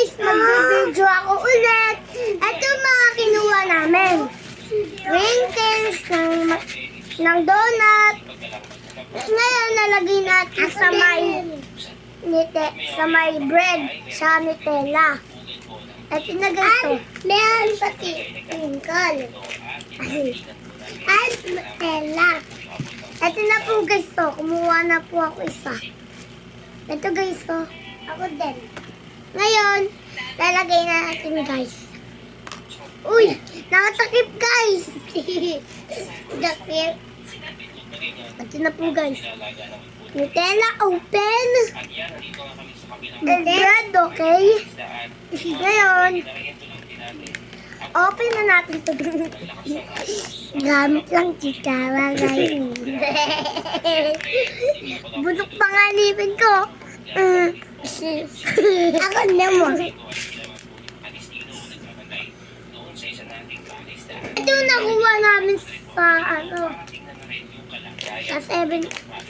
guys, mag-video ako ulit. Ito mga kinuha namin. Wrinkles ng donut. Ngayon, nalagay natin sa may bread, sa Nutella. Ito na guys, meron pati wrinkle. Ay, Nutella. Ito na po guys, kumuha na po ako isa. Ito guys, ako din. Ngayon, lalagay na natin guys. Uy, nakatakip guys. Takip. Ito na po guys. Nutella open. And bread, okay? Ngayon, open na natin ito. Gamit lang chikara guys. Busok pa nga lipin ko. Ako naman. Ito nakuha namin sa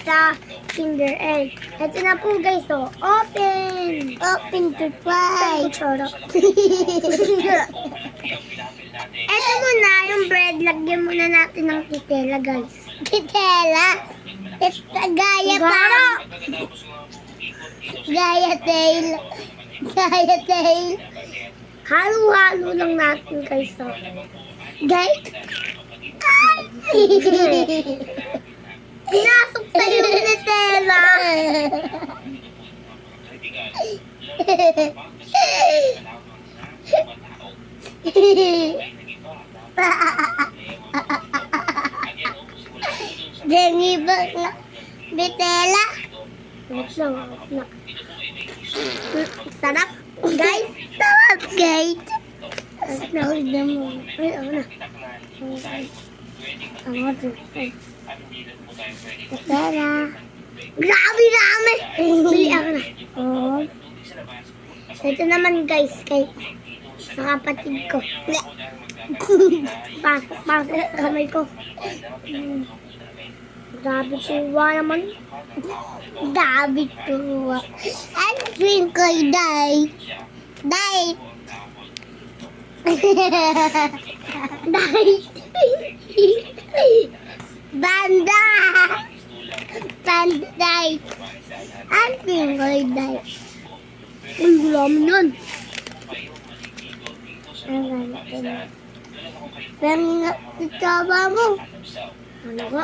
sa Kinder Egg. Ito na po guys, open! Open to try! Ito muna yung bread, lagyan muna natin ng titela guys. Titela? Gaya pa! Gaya tail! Gaya tail! Halo-halo lang natin guys. Guys! Pinasok sa yung Nutella. Dengi ba na Nutella? Sarap, guys. Sarap, guys. Nahuli na mo. Ay, ako na. Ako na. Nutella. Grabe dami! Bili ako na. Oh. Ito naman guys, kay sa kapatid ko. Pasok sa kamay ko. Grabe tuwa naman. Grabe tuwa. Ang dream ko ay die. Die. Die. Banda! Banda die! Ang tingay die! Ang gulam nun! Ang ganda. Pero nga, itaba mo! Ano ka?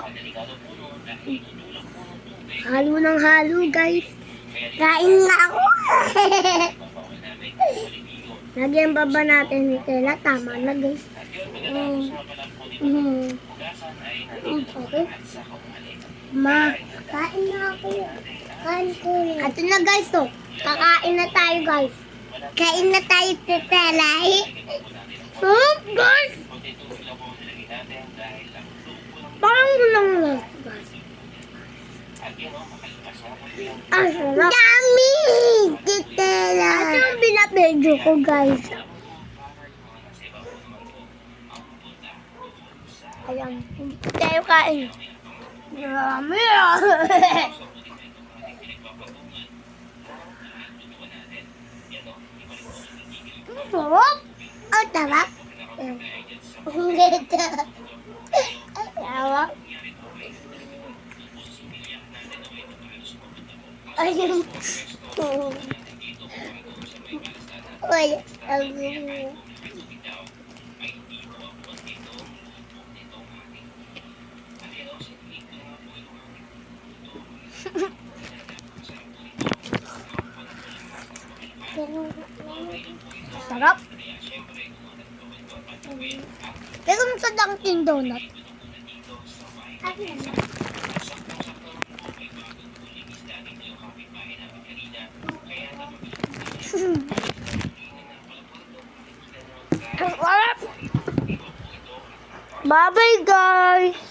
Halo ng halo guys! Kain na ako! Lagyan pa ba natin Nutella? Tama na guys! Okay. Ma, kain na ako. Kain ko. Ito na guys, kakain na tayo guys. Kain na tayo, Nutella. Guys! Parang gulang lang guys. Sarap. Dami! Nutella. Ito yung binabedyo ko guys. Ayan, tayo kain. Marami sarap! Ang sarap! Ang ganda! Tawa! Ayun! Uy! Ang ganda! Sarap. Pero sa Dunkin Donut. Sarap. Bye bye guys.